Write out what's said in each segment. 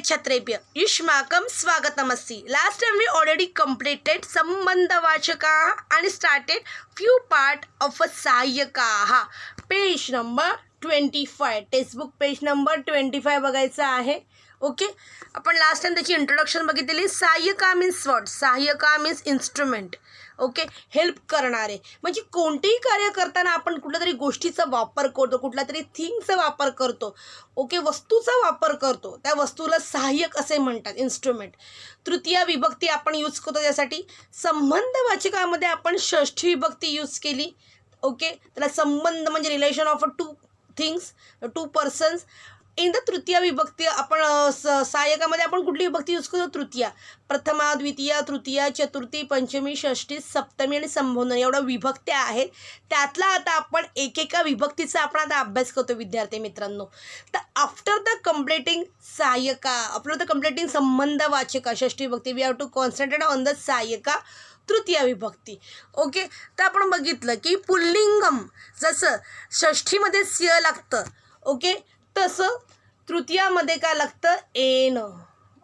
छत्रेभ्य युष्माकं स्वागतमस्ति. Last time we already completed संबंधवाचकाः and started few part of a सहाय्यकाः. Page number 25 textbook page number 25 बघायचा आहे. ओके, आपण लास्ट टाइम त्याची इंट्रोडक्शन बघितलेली. सहाय्यका मीन्स व्हॉट? सहाय्यका मीन्स इन्स्ट्रुमेंट. ओके, हेल्प करणारे म्हणजे कोणतेही कार्य करताना आपण कुठल्या तरी गोष्टीचा वापर करतो, कुठल्या तरी थिंगचा वापर करतो. ओके, वस्तूचा वापर करतो, त्या वस्तूला सहाय्यक असे म्हणतात, इन्स्ट्रुमेंट. तृतीय विभक्ती आपण यूज करतो त्यासाठी. संबंधवाचकामध्ये आपण षष्ठी विभक्ती यूज केली. ओके, त्याला संबंध म्हणजे relation of two things, to persons. In the तृतीय विभक्ती आपण सहाय्यकामध्ये आपण कुठली विभक्ती यूज करतो? तृतीया. प्रथमा, द्वितीया, तृतीया, चतुर्थी, पंचमी, षष्ठी, सप्तमी आणि संबोधन एवढ्या विभक्त्या आहेत. त्यातला आता आपण एकेका विभक्तीचा आपण आता अभ्यास करतो विद्यार्थी मित्रांनो. तर आफ्टर द कम्प्लिटिंग सहाय्यका, आफ्टर द कम्प्लिटिंग संबंधवाचका षष्ठी विभक्ती, we have to concentrate on the सहाय्यका तृतीय विभक्ती. ओके, तर आपण बघितलं की पुल्लिंगम जसं षष्ठीमध्ये स्य लागतं, ओके, तसं तृतीयामध्ये काय लागतं? एन.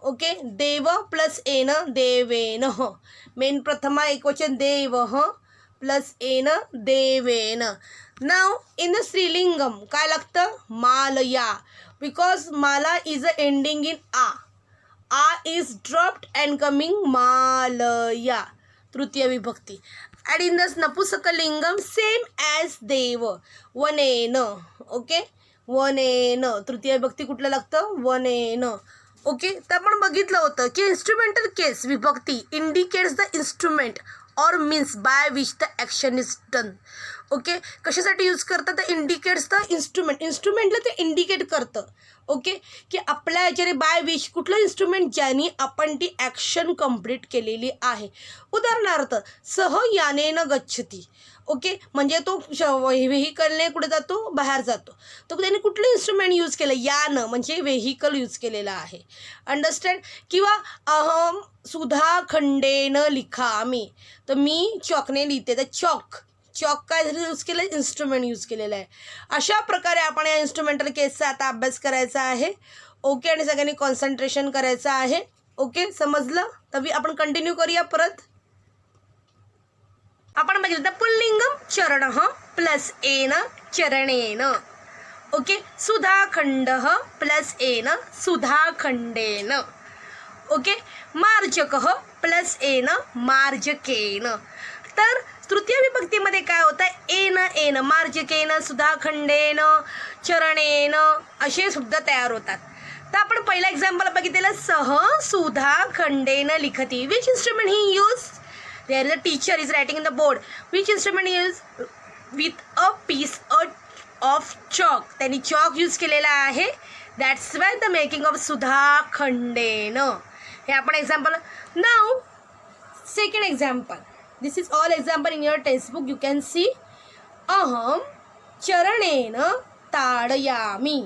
ओके, देव प्लस एन देवेन. मेन प्रथमा एकवचन देव प्लस एन देवेन. नाव इन द स्त्रीलिंगम काय लागतं? मालया, बिकॉज माला इज अ एंडिंग इन आ. आ इज ड्रॉप्ड अँड कमिंग मालया, तृतीय विभक्ती. अँड इन द नपुंसकलिंगम सेम ॲज देव, वनेन. ओके, वनेन, तृतीय विभक्ती कुठलं लागतं? वनेन. ओके, तर आपण बघितलं होतं की इन्स्ट्रुमेंटल केस विभक्ती indicates the instrument or means by which the action is done. Okay, कशासाठी यूज करतं? तर इंडिकेट्स द इन्स्ट्रुमेंट, इन्स्ट्रुमेंटला ते इंडिकेट करतं. ओके, की आपल्या ह्याच्याने बाय विच कुठलं इन्स्ट्रुमेंट ज्याने आपण ती ॲक्शन कंप्लीट केलेली आहे. उदाहरणार्थ सह यानेनं गच्छती. ओके, म्हणजे तो व्हेहिकलने कुठे जातो? बाहेर जातो. तो त्याने कुठलं इन्स्ट्रुमेंट यूज केलं? यानं म्हणजे व्हेहिकल यूज केलेलं आहे. अंडरस्टँड? किंवा अहम सुधाखंडेन लिखामी, तर मी चॉकने लिहिते, तर चॉक काय यूज केलं? इन्स्ट्रुमेंट यूज केलेलं आहे. अशा प्रकारे आपण या इन्स्ट्रुमेंटल केसचा आता अभ्यास करायचा आहे. ओके, आणि सगळ्यांनी कॉन्सन्ट्रेशन करायचं आहे. ओके, समजलं? तर आपण कंटिन्यू करूया परत. आपण बघितलं तर पुल्लिंगम चरण प्लस एन चरणेन. ओके, सुधाखंड प्लस एन सुधाखंडेन. ओके, मार्जक प्लस एन मार्जकेन. तर तृतीय विभक्तीमध्ये काय होतं? एन मार्जकेन सुधाखंडेन चरणेन असे शब्द तयार होतात. तर आपण पहिला एक्झाम्पल बघितलेलं, सह सुधाखंडेन लिखती. Which instrument he use? There is a teacher is writing in the board. Which instrument is with a piece of chalk? त्यांनी chalk यूज केलेला आहे. That's why the making of सुधाखंडेन. हे आपण example. Now second example. This is all example in your textbook. You can see. अहम चरणेन ताडयामि.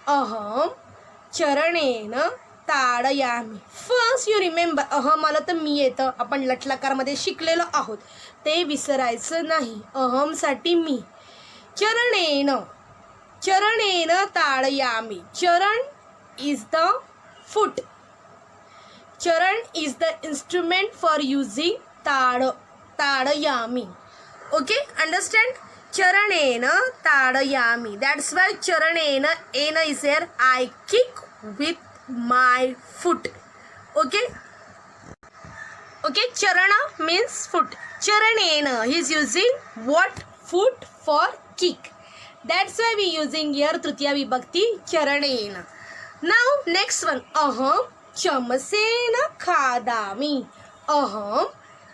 अहम चरणेन ताडयामी. First you remember, अहम आलं तर मी येतं, आपण लटलकारमध्ये शिकलेलो आहोत, ते विसरायचं नाही. अहमसाठी मी. चरणेन चरणेन ताडयामी. चरण इज द फूट. चरण is the instrument for using ताडयामी. Okay, understand? चरणेन ताडयामी. दॅट्स वाय चरणेन एन is here. I kick with my foot. Okay, charana means foot. Charanena, he is using what? Foot for kick. That's why we using here tritiya vibhakti charanena. Now next one, aham chamasena khadami. Aham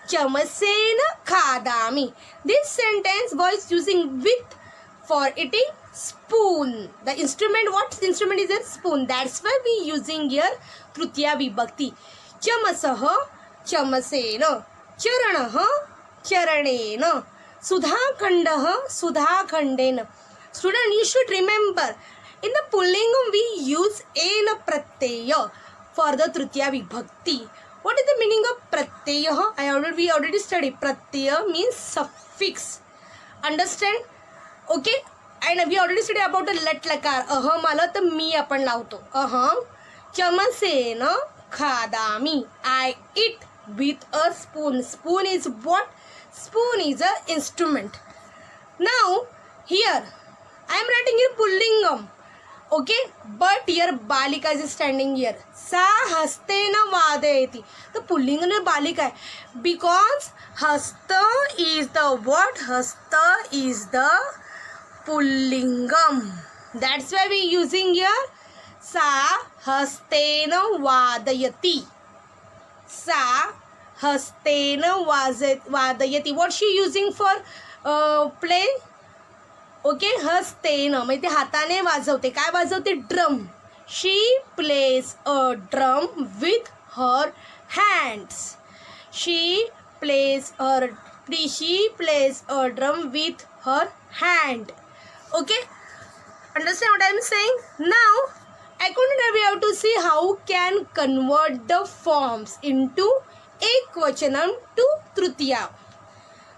chamasena khadami. This sentence was using with for eating spoon. The instrument, what instrument is it? Spoon. That's why we using here tritiya vibhakti. Chamasah chamasena. Charanah charanena. Sudhakandah sudhakandena. Student, you should remember, in the pullingam we use en pratyaya for the tritiya vibhakti. What is the meaning of pratyaya? We already studied. Pratyaya means suffix. Understand? Okay, and we already studied about the lat lakar. अहम आलं तर मी आपण लावतो. अहम चमचेन खादामी. I eat with a spoon. Spoon is what? Spoon is a instrument. Now here I am writing in pullingam. Okay, but here balika is standing here. सा हस्तेन वादयति. The pulling and balika hai. Because hasta is the what? Hasta is the pullingam. That's why we using here सा हस्तेन वादयति. सा हस्तेन वादयति. What she using for play? Okay, हस्तेन म्हणजे ते हाताने वाजवते. काय वाजवते? Drum. She plays a drum with her hands. She plays a drum with her hand. Okay, understand what I am saying? Now accordingly we have to see how can convert the forms into ekvachanam to tritiya.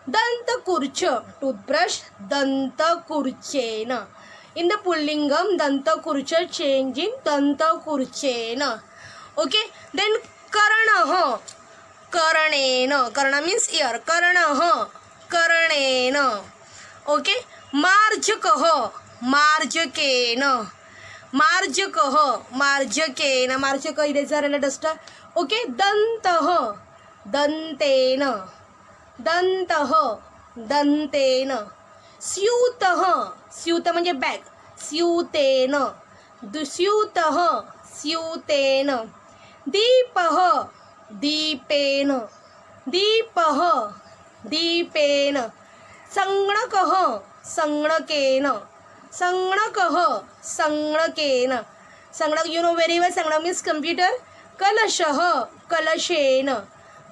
दंतकुर्च toothbrush, dantakurchena. In the pullingam dantakurcha change in dantakurchena. Okay, then karanaha, karanena. Karana means ear. Karanaha, karanena. Okay, marjakaha, marjakena. Marjakaha, marjakena. Marjaka eraser and a duster. Okay, dantaha, dantena. दंतः दंतेन. स्यूतः, स्यूत म्हणजे bag. स्यूतेन. दुस्यूतः स्यूतेन. दीपः दीपेन. दीपः दीपेन. संगणकः संगणकेन. संगणकः संगणकेन. संगणक you know very well. संगणक means computer. कलशः कलशेन.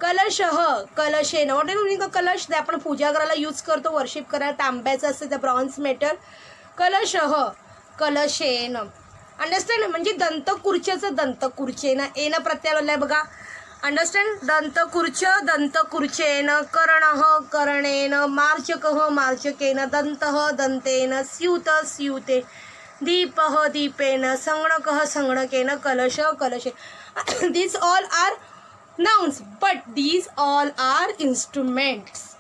कलशः कलशेन. वॉट इज मीनिंग कलश? ते आपण पूजा करायला यूज करतो, वर्शिप करायला. तांब्याचं असतं, ते ब्रॉन्झ मेटल. कलशः कलशेन. अंडरस्टँड? म्हणजे दंतकुर्च्याचं दंतकुर्चेन. एन प्रत्यय आलाय बघा. अंडरस्टँड? दंतकुर्च दंतकुर्चेन. करणः करणेन. मार्जकः मार्जकेन. दंतः दंतेन. स्यूत स्यूते. दीपः दीपेन. संगणकः संगणकेन. कलश कलशेन. These all are nouns, but these all are instruments.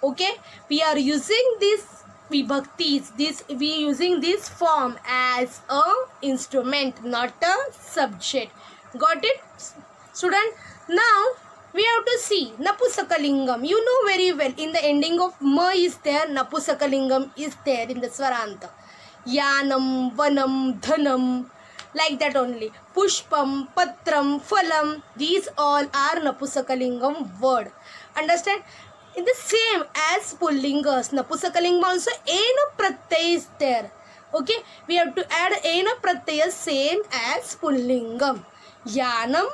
Okay, we are using these vibhaktis, we using this form as a instrument, not a subject. Got it, student? Now we have to see napusakalingam. You know very well, in the ending of ma is there, napusakalingam is there in the swaranta. Yanam, vanam, dhanam. Like that only. Pushpam, patram, phalam. These all are napusakalingam word. Understand? In the same as pullingas, napusakalingam also ena pratyay is there. Okay, we have to add ena pratyay same as pullingam. Yanam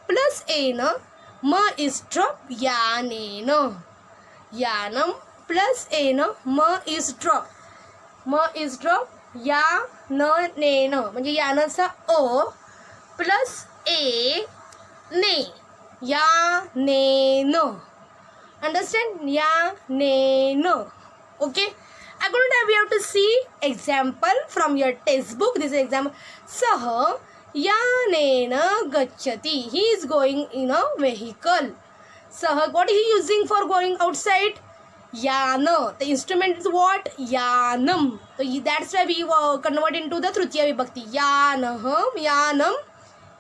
plus ena, ma is drop, yanena. Yanam plus ena, ma is drop. Ma is drop. या न ने न म्हणजे यानचा अ plus ए ने. या ने न. Understand? या ने न. Okay, according to that we have to see example from your textbook. This is example. सह यानेन गच्छति. He is going in a vehicle. सह, what is he using for going outside? Yana. The instrument is what? Yanam. So that's why we convert into the Tritiya Vibhakti. Yanaham, Yanam,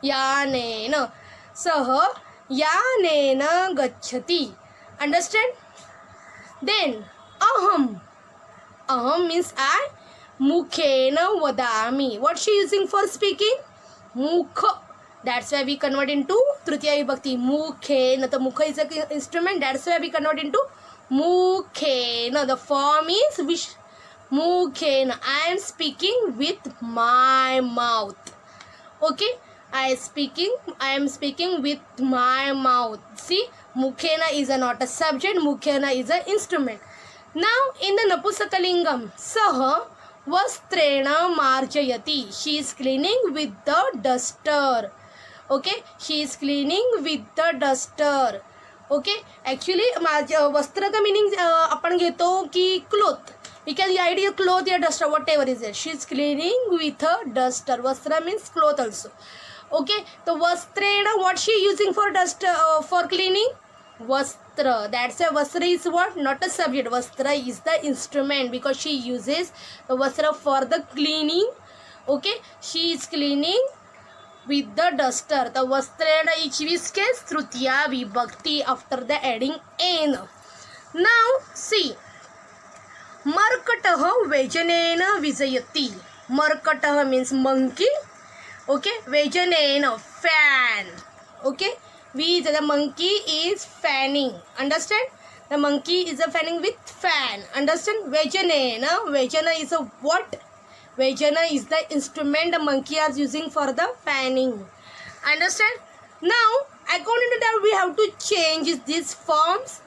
Yanena. Saha Yanena Gacchati. Understand? Then Aham. Aham means I. Mukhena Vadami. What she using for speaking? Mukha. That's why we convert into Tritiya Vibhakti. Mukhena. The Mukha is an instrument. That's why we convert into Mukhena. The form is which? Mukhena. I am speaking with my mouth. Okay, I am speaking with my mouth. See, Mukhena is not a subject. Mukhena is an instrument. Now in the Napusakalingam, Saha Vastrena Marjayati. She is cleaning with the duster. Okay, she is cleaning with the duster. Okay, actually माझ्या वस्त्राचा meaning आपण घेतो की cloth. We can write your cloth या duster, whatever is it. She is cleaning with a duster. वस्त्र means cloth also. Okay, the vastrena, what she using for dust, for cleaning? Vastra. That's why vastra is what? Not a subject. Vastra is the instrument because she uses the vastra for the cleaning. Okay, she is cleaning with the duster. The vastrena each case trutiya vibhakti after the adding n. Now see, मर्कटः व्यजनेन विजयति. मर्कटः means monkey. Okay, व्यजनेन fan. Okay, the monkey is fanning. Understand? The monkey is a fanning with fan. Understand? Vyajana. Vyajana is a what? Vyajana is the instrument the monkey is using for the fanning. Understand? Now, according to that, we have to change these forms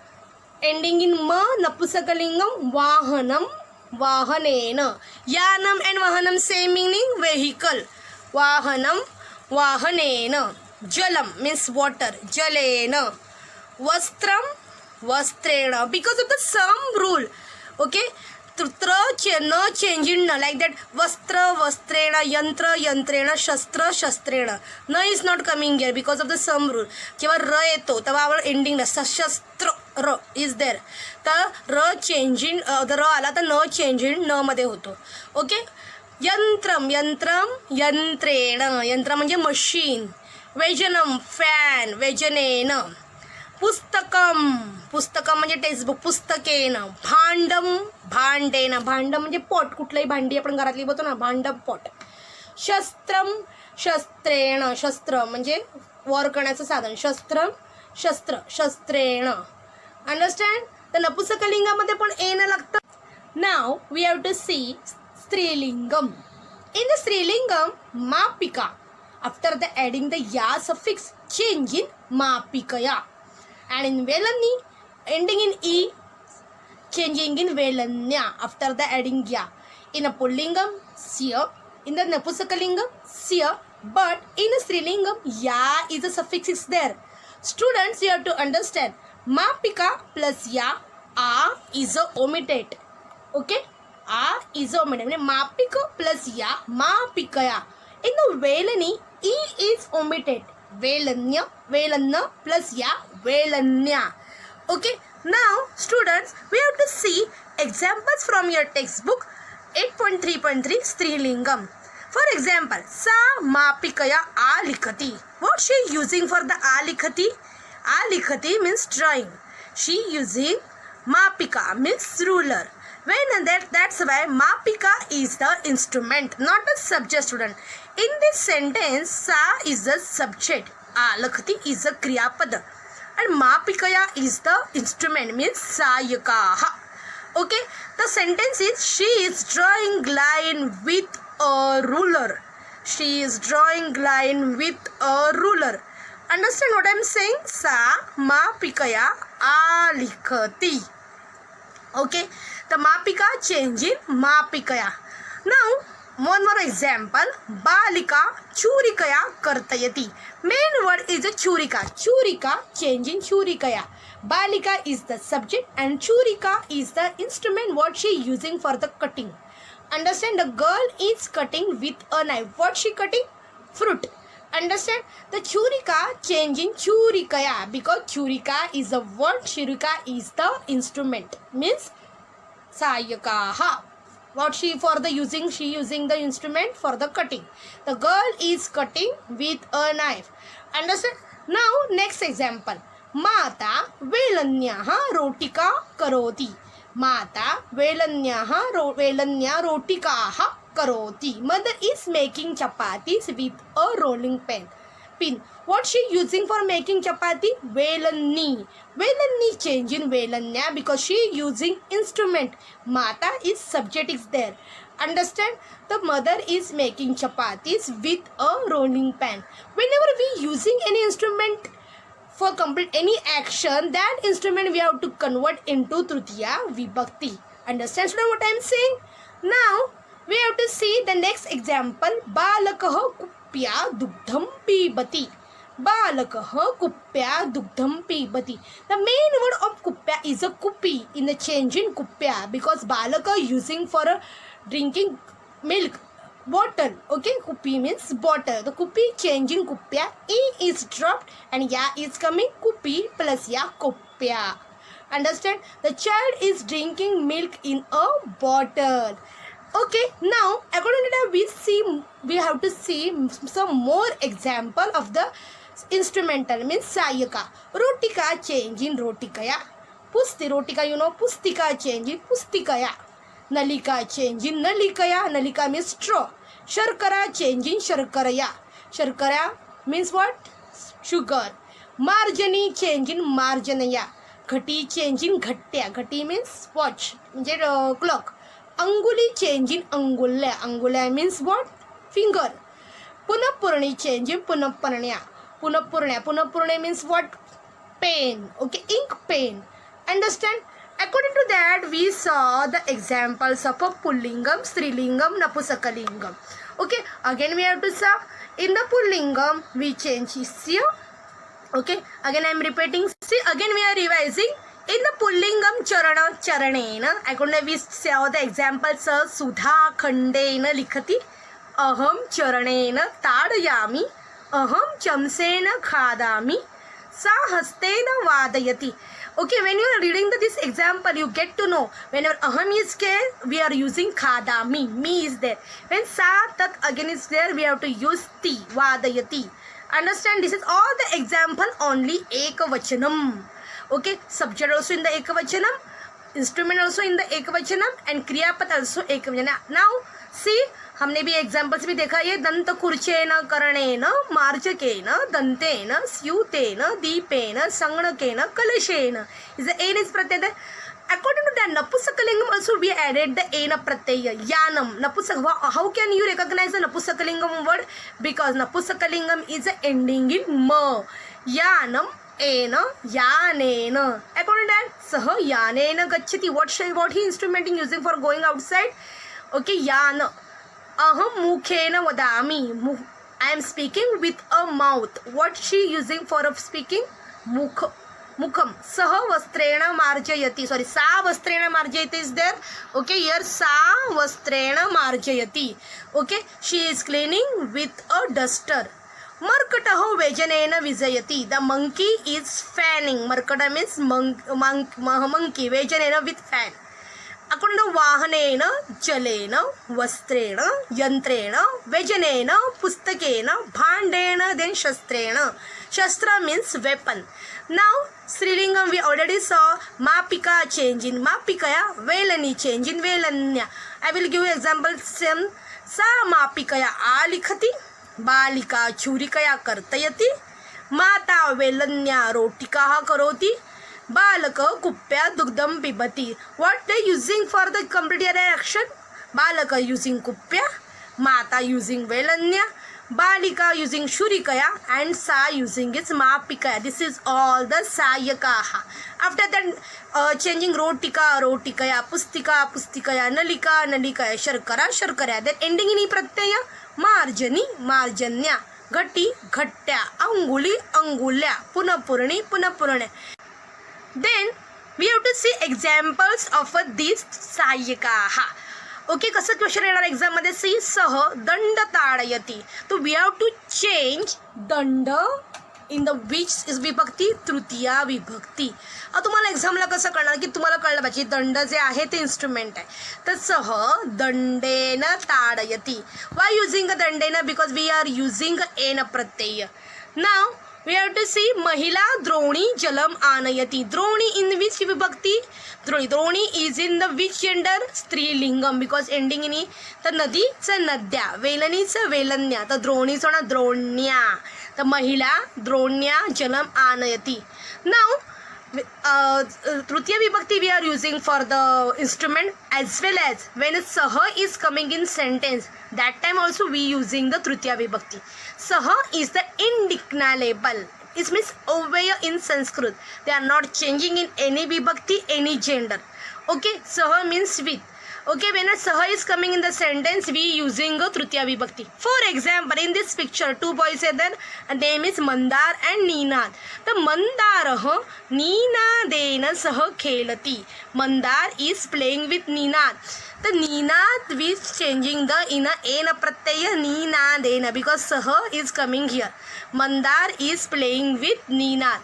ending in ma, napusakalingam, vahanam, vahanena. Yanam and vahanam same meaning, vehicle. Vahanam, vahanena. Jalam means water, jalena. Vastram, vastrena. Because of the sum rule, okay, no change in na, like that. Vastra, vastrena, yantra, yantrena, shastra, shastrena. Na is not coming here because of the sum rule. जेव्हा र येतो तेव्हा आपण ending ला सशस्त्र र is there. तर र changing, र आला तर न changing न मध्ये होतो. ओके, यंत्रम, यंत्रम, यंत्रेण. यंत्र म्हणजे मशीन. व्यजनम फॅन, व्यजनेन. पुस्तकम, पुस्तकम म्हणजे टेक्स्टबुक, पुस्तकेन. भांडम, भांडेन. भांड म्हणजे पॉट, कुठलंही भांडी आपण घरातली बोलतो ना, भांड पॉट. शस्त्रम, शस्त्रेण. शस्त्र म्हणजे वॉर करण्याचं साधन. शस्त्रम, शस्त्र, शस्त्रेण. अंडरस्टँड? तर नपुसकलिंगामध्ये पण एन लागतं. Now we have to see स्त्रीलिंगम. इन द स्त्रीलिंगम मापिका. After the adding the ya suffix, change in mapikaya. And in velani, ending in e, changing in velanya. After the adding ya. In a pullingam, siya. In the napusakalingam, siya. But in a strilingam, ya is a suffix is there. Students, you have to understand. Mapika plus ya, a is a omitted. Okay? A is a omitted. Mapika plus ya, mapikaya. In the velani, e is omitted. Velanya, velanna plus ya, velanya. Okay, now students, we have to see examples from your textbook 8.3.3 Strilingam. For example, sa mapikaya alikhati. What she using for the alikhati? Alikhati means drawing. She using mapika means ruler. When that's why mapika is the instrument, not a subject, student. In this sentence, sa is the subject, alakhati is a kriyapada, and mapikaya is the instrument, means sayakaha. Okay, the sentence is she is drawing line with a ruler. She is drawing line with a ruler. Understand what I am saying? Sa mapikaya alikhati. Okay, the mapika change in mapikaya. Now, one more example. Balika churikaya kartayati. Main word is a churika. Churika change in churikaya. Balika is the subject and churika is the instrument what she using for the cutting. Understand? The girl is cutting with a knife. What she cutting? Fruit. Understand? The churika change in churikaya because churika is a word, churika is the instrument, means sayakaha. What she for the using? She using the instrument for the cutting. The girl is cutting with a knife. Understand? Now next example. Mata velanyaha rotika karoti. Mata velanyaha velanya rotikaha karoti. Mother is making chapatis with a rolling pin. What she using for making chapati? Velani. Velani change in velanya because she using instrument. Mata is subject is there. Understand? The mother is making chapatis with a rolling pan. Whenever we using any instrument for complete any action, that instrument we have to convert into tritiya vibhakti. Understand what I am saying? Now we have to see the next example. Balakah kupya dugdham pibati. Balakah kupya dugdham pibati. The main word of kupya is a kupi in the change in kupya because balaka using for drinking milk. bottle. Okay, kupi means bottle. The kupi changing kupya. E is dropped and ya is coming. Kupi plus ya kupya. Understand? The child is drinking milk in a bottle. Okay, now according to that we have to see some more example of the instrumental means sahyaka. Rotika change in rotikaya. Rotika, you know, pustika change in pustikaya. Nalika change in nalikaya. Nalika means straw. Sharkara change in sharkaraya. Sharkara means what? Sugar. Marjani change in marjanaya. Ghati change in ghatya. Ghati means watch, clock. Anguli change in angulya. Angulya means what? Finger. Punapurni change in punapurnya. Punapurnya means what? Pen. Okay, ink pen. Understand? According to that, we saw the examples of a pullingam, strilingam, napusakalingam. Okay, again we have to saw in the pullingam we change isya. Okay, again I am repeating. See, again we are revising. In the pullingam charana charanena, according we saw the examples of sudha khandena likhati, aham charanena tadayami, aham chamsena khadami, sa hastena vadayati. Okay, when you are reading this example, you get to know whenever aham is there, we are using khadami, me is there. When sa tat again is there, we have to use ti, vadayati. Understand? This is all the example only ekavachanam. Okay, subject also in the ekavachanam, instrument also in the ekavachanam, and kriyapat also ekavachanam. Now see, हमने भी examples भी देखा ये दंत कुर्चेन करणेन मार्जकेन दंतेन स्यूतेन Dipen संगणकेन कलशेन is the n is pratyay there. According to that napusakalingam also we added the ena pratyaya yanam. How can you recognize the napusakalingam word? Because napusakalingam is ending in ma. Yanam ena yanena. According to that saha yanena gacchati. What he instrumenting using for going outside? Okay, yana. Aham mukhena vadami. I am speaking with a mouth. What she using for speaking? Mukham. Saha vastrena marjayati. Sorry, sa vastrena marjayati is there. Okay, here sa vastrena marjayati. Okay, she is cleaning with a duster. Markataho vejanena vijayati. The monkey is fanning. Markata means monkey. Vejanena with fan. According to vahanena, jalena, vastrena, yantrena, vejanena, pustakena, bhandena, then shastrena. Shastra means weapon. Now, Srilingam we already saw mapika change in mapikaya, velani change in velanya. I will give you example. Sa mapikaya alikhati, balika churikaya kartayati, mata velanya rotikaha karoti, balaka kuppya dugdam pibati. What they using for the complete action? Balaka using kuppya, mata using velanya, balika using shurikaya, and sa using its mapikaya. This is all the sayakaha. After that changing rotika, rotikaya, pustika, pustikaya, nalika, nalikaya, sharkara, sharkara. Then ending in pratyaya, marjani, marjanya, ghati, ghatya, anguli, angulya, punapurni, punapurne. Then we have to see examples of these sayakaha. Okay, कसं question येणार exam मध्ये C सह दंड ताडयती. तो we have to change दंड in the which is विभक्ती तृतीया विभक्ती. तुम्हाला एक्झामला कसं कळणार की तुम्हाला कळलं पाहिजे दंड जे आहे ते इन्स्ट्रुमेंट आहे. तर सह दंडेन ताडयती. वाय युझिंग दंडेन? बिकॉज वी आर युझिंग एन प्रत्यय. Now we have to see mahila droni jalam anayati. Droni in which vibhakti? Droni is in the which gender? Strilingam, because ending in e. The nadi cha nadya, velani cha velanya. The droni is on a dronya. The mahila dronya jalam anayati. Now tritiya vibhakti we are using for the instrument, as well as when saha is coming in sentence, that time also we using the tritiya vibhakti. Saha is the indeclinable. It means over in Sanskrit. They are not changing in any vibhakti, any gender. Okay, saha means with. Okay, when a saha is coming in the sentence, we using a tritiya vibhakti. For example, in this picture, two boys are there. Name is Mandar and Ninad. The Mandarah Ninadena saha khelati. Mandar is playing with Ninad. तर Ninad with changing the in एन प्रत्यय नीनादेन because सह is coming here. Mandar is playing with Ninad.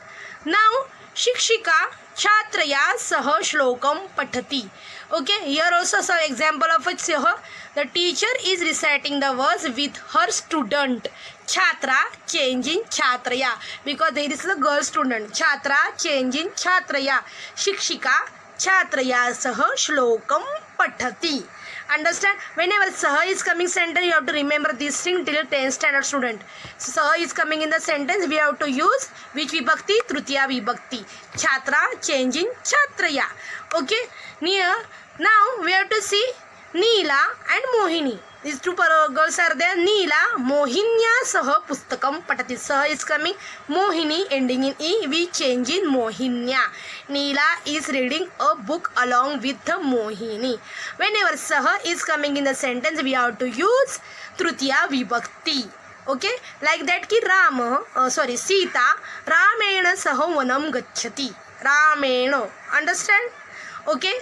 Now शिक्षिका छात्रया सह श्लोकम पठती. Okay, here also some example of it. The teacher is reciting the words with her student. Chhatra changing Chhatraya because there is a girl student. Chhatra changing Chhatraya. Shikshika Chhatraya sah shlokam pathati. Understand? Whenever sah is coming sentence, you have to remember this thing till 10th standard student. So, sah is coming in the sentence, we have to use which vibhakti? Tritiya vibhakti. Chhatra changing Chhatraya. Okay? Now we have to see Neela and Mohini. These two girls are there. Neela Mohinya sah pustakam patati. Sah is coming. Mohini ending in E. We change in Mohinya. Neela is reading a book along with the Mohini. Whenever sah is coming in the sentence, we have to use Tritiya vibhakti. Okay, like that ki Sita Ramena sah vanam gacchati. Ramena. Understand? Okay.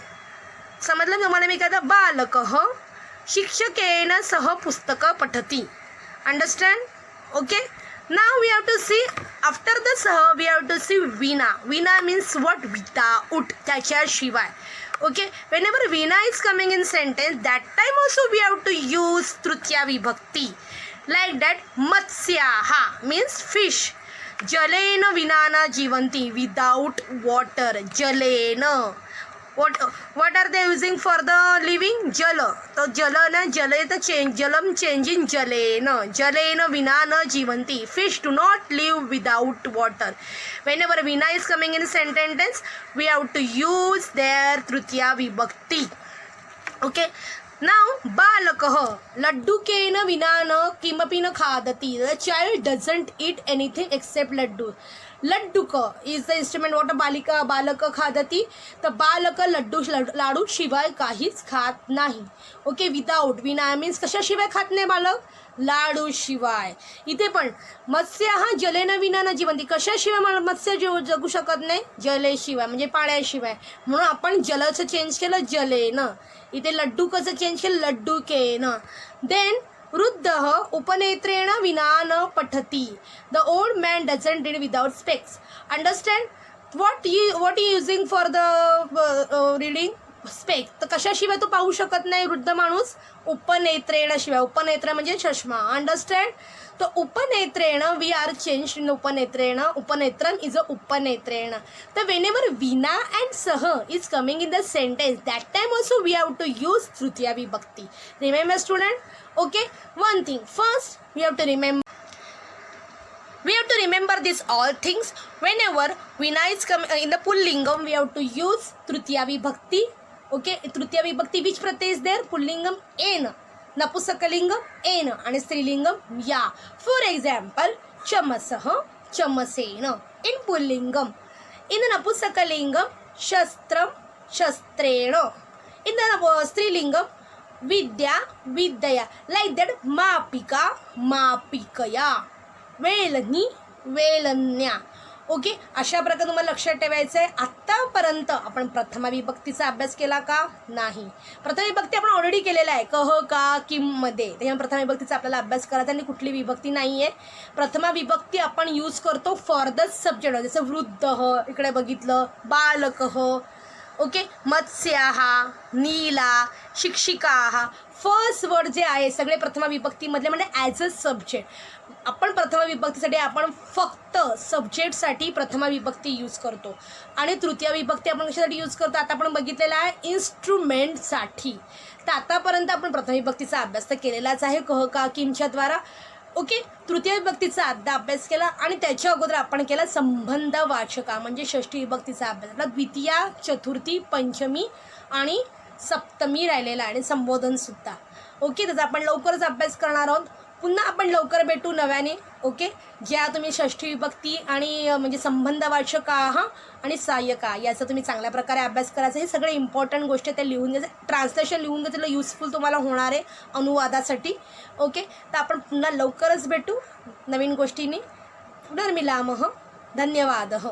समजलं तुम्हाला मी काय बालकः शिक्षकेन सह पुस्तक पठती. Understand? Okay. Now we have to see after the सह we have to see विना. विना मीन्स व्हॉट? विदाउट, त्याच्याशिवाय. ओके. वेन एव्हर विना is coming in sentence that time also we have to use तृतीया विभक्ती. लाईक दॅट मत्स्याहा means fish. जलेन विना न जीवंती. Without water. जलेन. what are they using for the living? जल. तो जल ना जले तर चेंज जलम चेंज इन जलेन. जलेन विना न जीवंती. Fish do not live without water. Whenever vina is coming in sentence, we have to use their tritiya vibhakti. Okay. Now balakah ladduken vina na kimapi na khadati. The child doesn't eat anything except laddu. लड्डूक is the instrument. What बालिका बालक खादती. तर बालक लाडू शिवाय काहीच खात नाही. Okay. Without. विना मीन्स कशाशिवाय खात नाही बालक? लाडू शिवाय. इथे पण मत्स्य हा जलेन विना न जीवंती. कशाशिवाय मत्स्य जगू शकत नाही? जलेशिवाय म्हणजे पाण्याशिवाय. म्हणून आपण जलचं चेंज केलं जलेन. इथे लड्डूकचं चेंज केलं लड्डूकेन. देन वृद्धः उपनेत्रेण विना न पठती. The old man doesn't read without specs. Understand? what you using for the reading? Specs. तर कशाशिवाय तो पाहू शकत नाही वृद्ध माणूस? उपनेत्रेण शिवाय. उपनेत्र म्हणजे चष्मा. अंडरस्टँड? तो उपनेत्रेण वी आर चेंज इन उपनेत्रेण. उपनेत्रम इज अ उपनेत्रेण. तर वेनेवर विना अँड सह is coming in the sentence that time also we have to use तृतीया विभक्ती. Remember student? Okay, one thing. First, we have to remember this all things. Whenever vina is coming in the pullingam, we have to use tritiya vibhakti. Okay, tritiya vibhakti which pratyay is there? Pullingam en, napusakalingam en, and strilingam ya. For example, chamasah, chamasena in pullingam. In the napusakalingam, shastram, shastrena. In the strilingam, विद्या विद्या. Like that मापिका मापिकया. वेलनी वेलन्या. Okay. अशा प्रकारे तुम्हाला लक्षात ठेवायचं आहे. आत्तापर्यंत आपण प्रथमा विभक्तीचा अभ्यास केला का? नाही. प्रथम विभक्ती आपण ऑलरेडी केलेला आहे कह का किम मध्ये. त्यामुळे प्रथम विभक्तीचा आपल्याला अभ्यास करायचा आणि कुठली विभक्ती नाही आहे. प्रथमा विभक्ती आपण यूज करतो फॉर द सब्जेक्ट. जसं वृद्ध इकडे बघितलं, बालकः. ओके. मत्स्याहा, नीला, शिक्षिकाहा. फर्स्ट वर्ड जे आहे सगळे प्रथमा विभक्तीमधले म्हणजे ॲज अ सब्जेक्ट. आपण प्रथमा विभक्तीसाठी आपण फक्त सब्जेक्टसाठी प्रथमा विभक्ती यूज करतो आणि तृतीय विभक्ती आपण कशासाठी यूज करतो? आता आपण बघितलेलं आहे इन्स्ट्रुमेंटसाठी. तर आतापर्यंत आपण प्रथम विभक्तीचा अभ्यास तर केलेलाच आहे कह का किमच्या द्वारा. ओके. तृतीय विभक्तीचा आत्ता अभ्यास केला आणि त्याच्या अगोदर आपण केला संबंध वाचका म्हणजे षष्ठी विभक्तीचा अभ्यास. आपला द्वितीया, चतुर्थी, पंचमी आणि सप्तमी राहिलेला आणि संबोधनसुद्धा. ओके. त्याचा आपण लवकरच अभ्यास करणार आहोत. पुन्हा आपण लवकर भेटू नव्याने. ओके. ज्या तुम्ही षष्ठी विभक्ती आणि म्हणजे संबंधवाचक आणि सहाय्यका याचा तुम्ही चांगल्या प्रकारे अभ्यास करायचा. हे सगळे इम्पॉर्टंट गोष्टी त्या लिहून घ्यायचं. ट्रान्सलेशन लिहून घ्यायचं युजफुल तुम्हाला होणार आहे अनुवादासाठी. ओके. तर आपण पुन्हा लवकरच भेटू नवीन गोष्टींनी. पुनर्मिलामः. धन्यवादः.